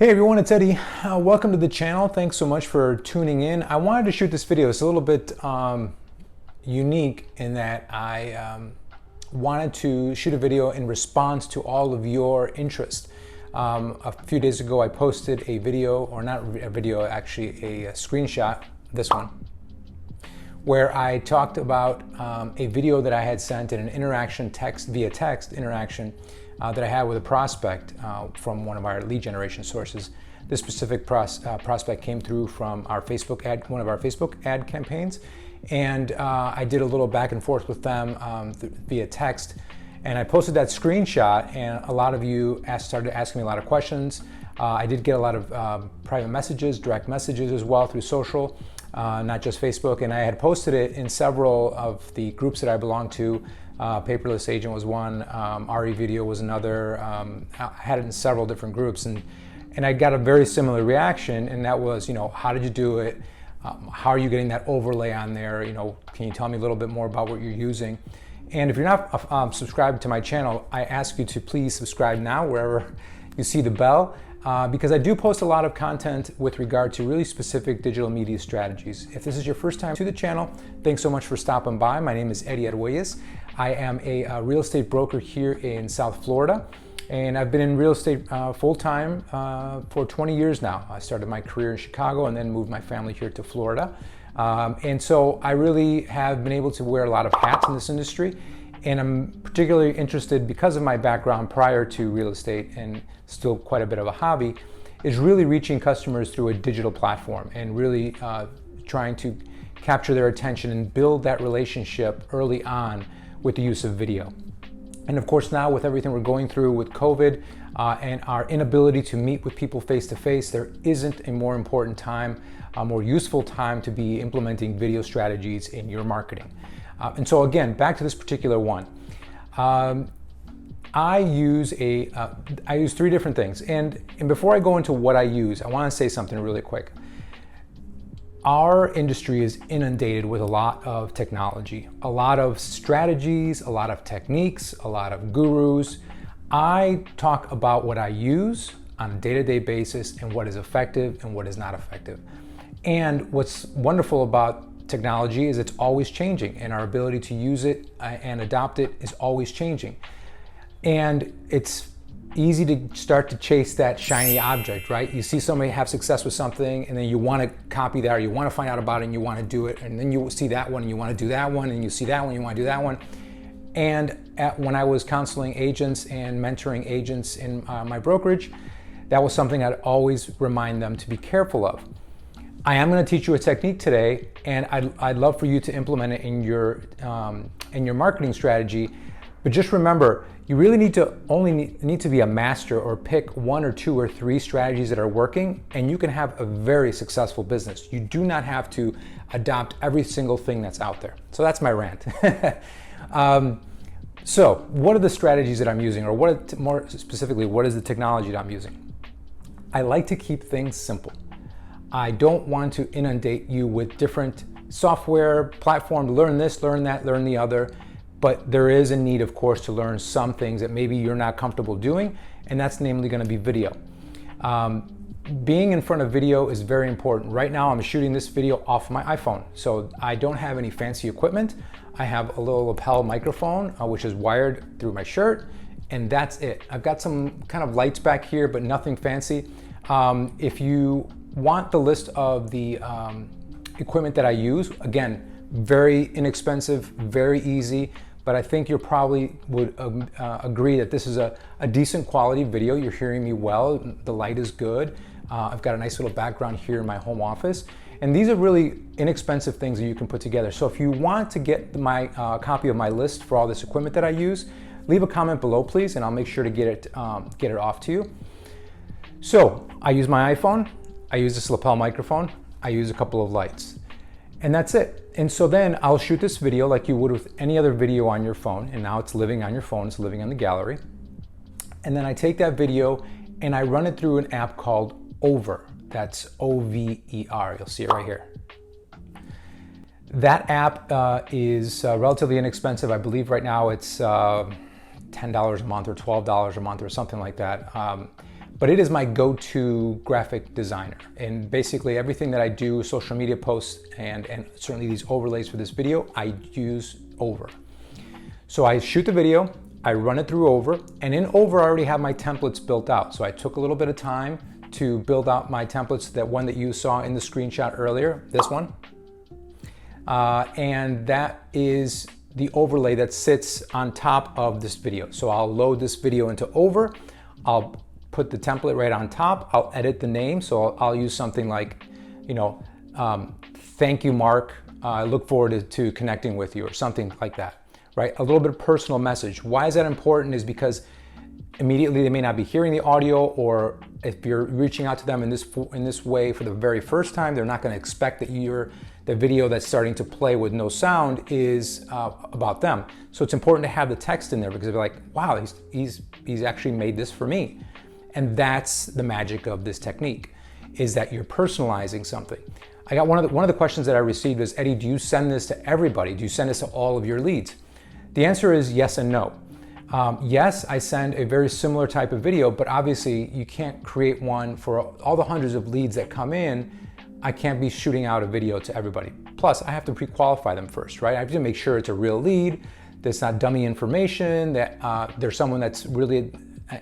Hey everyone, it's Eddie. Welcome to the channel. Thanks so much for tuning in. I wanted to shoot this video. It's a little bit unique in that I wanted to shoot a video in response to all of your interest. A few days ago I posted a video, or not a video, actually a screenshot, this one, where I talked about a video that I had sent in an interaction via text interaction that I had with a prospect from one of our lead generation sources. This specific prospect came through from our Facebook ad, one of our Facebook ad campaigns, and I did a little back and forth with them via text, and I posted that screenshot, and a lot of you started asking me a lot of questions. I did get a lot of private messages, direct messages as well through social, not just Facebook, and I had posted it in several of the groups that I belong to. Paperless Agent was one, RE Video was another. I had it in several different groups, and I got a very similar reaction, and that was, how did you do it? How are you getting that overlay on there? Can you tell me a little bit more about what you're using? And if you're not subscribed to my channel, I ask you to please subscribe now wherever you see the bell, because I do post a lot of content with regard to really specific digital media strategies. If this is your first time to the channel, thanks so much for stopping by. My name is Eddie Argüelles. I am a real estate broker here in South Florida, and I've been in real estate full-time for 20 years now. I started my career in Chicago and then moved my family here to Florida. And so I really have been able to wear a lot of hats in this industry, and I'm particularly interested, because of my background prior to real estate and still quite a bit of a hobby, is really reaching customers through a digital platform and really trying to capture their attention and build that relationship early on with the use of video. And of course, now with everything we're going through with COVID and our inability to meet with people face to face, there isn't a more important time, a more useful time to be implementing video strategies in your marketing. And so again, back to this particular one. I use three different things. And before I go into what I use, I want to say something really quick. Our industry is inundated with a lot of technology, a lot of strategies, a lot of techniques, a lot of gurus. I talk about what I use on a day-to-day basis and what is effective and what is not effective. And what's wonderful about technology is it's always changing, and our ability to use it and adopt it is always changing. And it's easy to start to chase that shiny object, right? You see somebody have success with something, and then you want to copy that, or you want to find out about it and you want to do it, and then you see that one and you want to do that one, and you see that one and you want to do that one. And when I was counseling agents and mentoring agents in my brokerage, that was something I'd always remind them to be careful of. I am going to teach you a technique today, and I'd love for you to implement it in your marketing strategy. But just remember, you really need to be a master, or pick one or two or three strategies that are working, and you can have a very successful business. You do not have to adopt every single thing that's out there. So that's my rant. So what are the strategies that I'm using, or more specifically, what is the technology that I'm using? I like to keep things simple. I don't want to inundate you with different software platforms, learn this, learn that, learn the other. But there is a need, of course, to learn some things that maybe you're not comfortable doing, and that's namely going to be video. Being in front of video is very important. Right now, I'm shooting this video off my iPhone, so I don't have any fancy equipment. I have a little lapel microphone, which is wired through my shirt, and that's it. I've got some kind of lights back here, but nothing fancy. If you want the list of the equipment that I use, again, very inexpensive, very easy, but I think you probably would agree that this is a decent quality video. You're hearing me well, the light is good. I've got a nice little background here in my home office. And these are really inexpensive things that you can put together. So if you want to get my copy of my list for all this equipment that I use, leave a comment below, please, and I'll make sure to get it off to you. So I use my iPhone, I use this lapel microphone, I use a couple of lights, and that's it. And so then I'll shoot this video like you would with any other video on your phone, and now it's living on your phone, it's living on the gallery. And then I take that video and I run it through an app called Over. That's O-V-E-R, you'll see it right here. That app is relatively inexpensive. I believe right now it's $10 a month or $12 a month or something like that. but it is my go-to graphic designer. And basically everything that I do, social media posts, and certainly these overlays for this video, I use Over. So I shoot the video, I run it through Over, and in Over I already have my templates built out. So I took a little bit of time to build out my templates, that one that you saw in the screenshot earlier, this one. And that is the overlay that sits on top of this video. So I'll load this video into Over, I'll put the template right on top, I'll edit the name, so I'll use something like, thank you, Mark, I look forward to connecting with you, or something like that, right? A little bit of personal message. Why is that important? Is because immediately they may not be hearing the audio, or if you're reaching out to them in this way for the very first time, they're not going to expect that the video that's starting to play with no sound is about them. So it's important to have the text in there, because they're like, wow, he's actually made this for me. And that's the magic of this technique, is that you're personalizing something. I got one of the questions that I received is, Eddie, do you send this to everybody? Do you send this to all of your leads? The answer is yes and no. Yes, I send a very similar type of video, but obviously you can't create one for all the hundreds of leads that come in. I can't be shooting out a video to everybody. Plus, I have to pre-qualify them first, right? I have to make sure it's a real lead, that's not dummy information, that there's someone that's really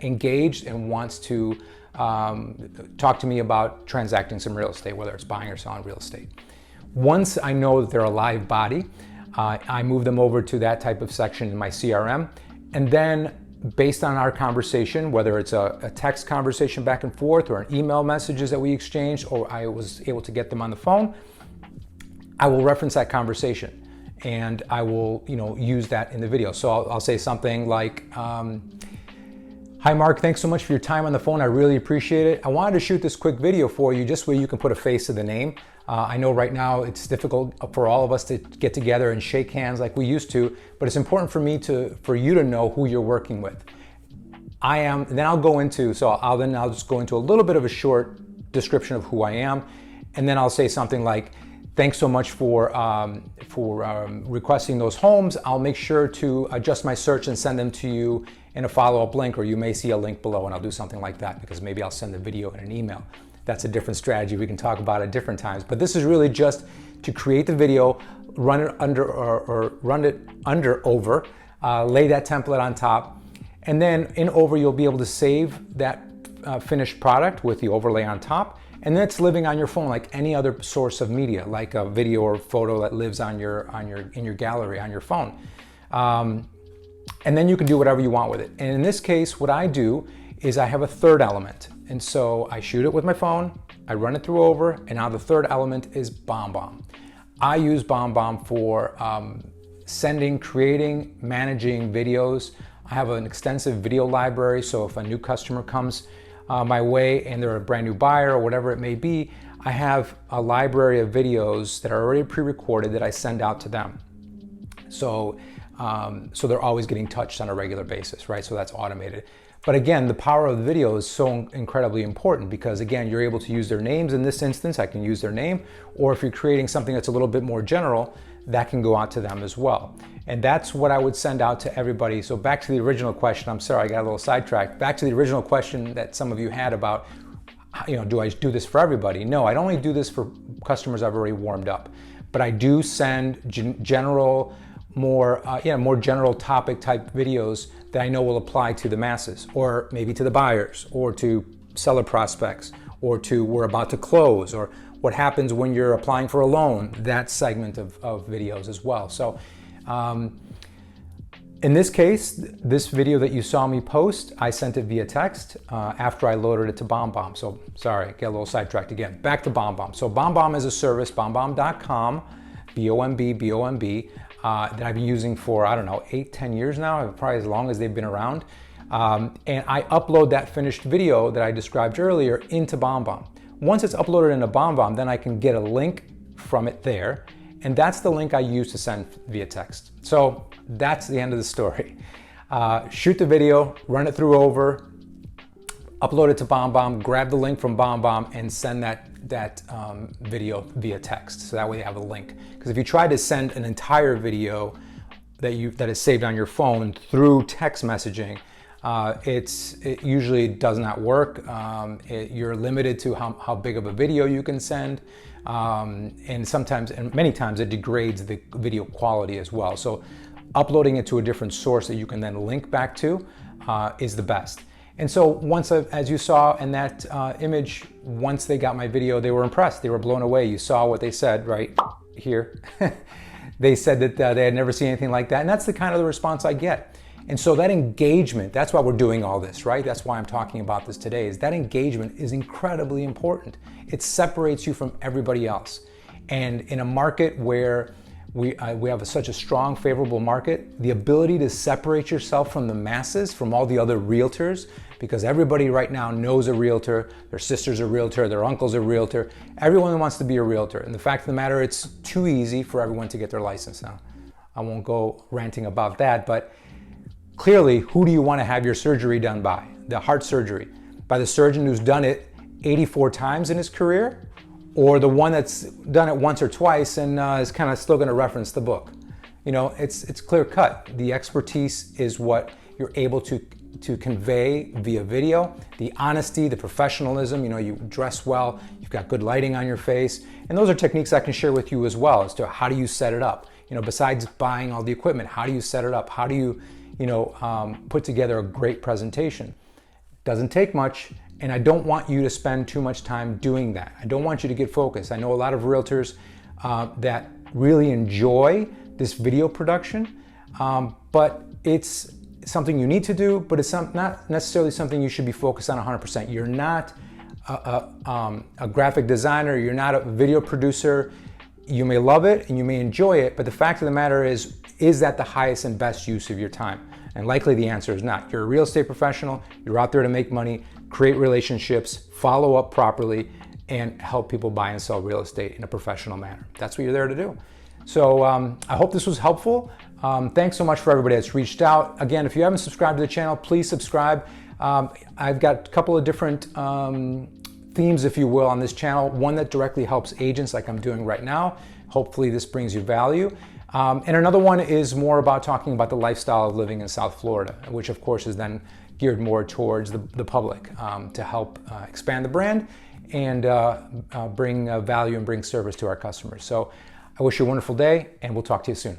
engaged and wants to talk to me about transacting some real estate, whether it's buying or selling real estate. Once I know that they're a live body, I move them over to that type of section in my CRM. And then based on our conversation, whether it's a text conversation back and forth, or an email messages that we exchanged, or I was able to get them on the phone, I will reference that conversation and I will use that in the video. So I'll say something like, hi Mark, thanks so much for your time on the phone. I really appreciate it. I wanted to shoot this quick video for you just so you can put a face to the name. I know right now it's difficult for all of us to get together and shake hands like we used to, but it's important for you to know who you're working with. And then I'll just go into a little bit of a short description of who I am, and then I'll say something like, thanks so much for requesting those homes. I'll make sure to adjust my search and send them to you in a follow-up link, or you may see a link below, and I'll do something like that, because maybe I'll send the video in an email. That's a different strategy we can talk about at different times. But this is really just to create the video, run it under Over, lay that template on top, and then in Over you'll be able to save that finished product with the overlay on top, and then it's living on your phone like any other source of media, like a video or photo that lives in your gallery on your phone. And then you can do whatever you want with it. And in this case, what I do is I have a third element. And so I shoot it with my phone, I run it through Over, and now the third element is BombBomb. I use BombBomb for sending, creating, managing videos. I have an extensive video library, so if a new customer comes my way and they're a brand new buyer or whatever it may be, I have a library of videos that are already pre-recorded that I send out to them. So they're always getting touched on a regular basis, right? So that's automated. But again, the power of the video is so incredibly important, because again, you're able to use their names. In this instance, I can use their name, or if you're creating something that's a little bit more general, that can go out to them as well. And that's what I would send out to everybody. So back to the original question, I'm sorry, I got a little sidetracked. Back to the original question that some of you had about, do I do this for everybody? No, I don't only do this for customers I've already warmed up, but I do send general, more general topic type videos that I know will apply to the masses, or maybe to the buyers, or to seller prospects, or to we're about to close, or what happens when you're applying for a loan, that segment of videos as well. So in this case, this video that you saw me post, I sent it via text after I loaded it to BombBomb. So sorry, get a little sidetracked again. Back to BombBomb. So BombBomb is a service, bombbomb.com, B-O-M-B, that I've been using for, 8-10 years now, probably as long as they've been around. And I upload that finished video that I described earlier into BombBomb. Once it's uploaded into BombBomb, then I can get a link from it there, and that's the link I use to send via text. So that's the end of the story. Shoot the video, run it through Over, upload it to BombBomb, grab the link from BombBomb, and send that video via text. So that way you have a link. Because if you try to send an entire video that is saved on your phone through text messaging, It usually does not work. You're limited to how big of a video you can send. And sometimes, and many times, it degrades the video quality as well. So uploading it to a different source that you can then link back to is the best. And so once, as you saw in that image, once they got my video, they were impressed. They were blown away. You saw what they said right here. They said that they had never seen anything like that. And that's the kind of the response I get. And so that engagement, that's why we're doing all this, right? That's why I'm talking about this today, is that engagement is incredibly important. It separates you from everybody else. And in a market where we have such a strong, favorable market, the ability to separate yourself from the masses, from all the other realtors, because everybody right now knows a realtor, their sister's a realtor, their uncle's a realtor, everyone wants to be a realtor. And the fact of the matter, it's too easy for everyone to get their license now. I won't go ranting about that, but clearly, who do you want to have your surgery done by? The heart surgery. By the surgeon who's done it 84 times in his career? Or the one that's done it once or twice and is kind of still going to reference the book? You know, it's clear cut. The expertise is what you're able to convey via video. The honesty, the professionalism, you know, you dress well, you've got good lighting on your face. And those are techniques I can share with you as well as to how do you set it up. You know, besides buying all the equipment, how do you set it up? How do you put together a great presentation? Doesn't take much, and I don't want you to spend too much time doing that. I don't want you to get focused. I know a lot of realtors that really enjoy this video production, but it's something you need to do, but it's not necessarily something you should be focused on 100%. You're not a graphic designer, you're not a video producer. You may love it and you may enjoy it, but the fact of the matter is that the highest and best use of your time? And likely the answer is not. You're a real estate professional, you're out there to make money, create relationships, follow up properly, and help people buy and sell real estate in a professional manner. That's what you're there to do. So I hope this was helpful. Thanks so much for everybody that's reached out. Again, if you haven't subscribed to the channel, please subscribe. I've got a couple of different themes, if you will, on this channel. One that directly helps agents like I'm doing right now. Hopefully this brings you value. And another one is more about talking about the lifestyle of living in South Florida, which of course is then geared more towards the public to help expand the brand and bring value and bring service to our customers. So I wish you a wonderful day, and we'll talk to you soon.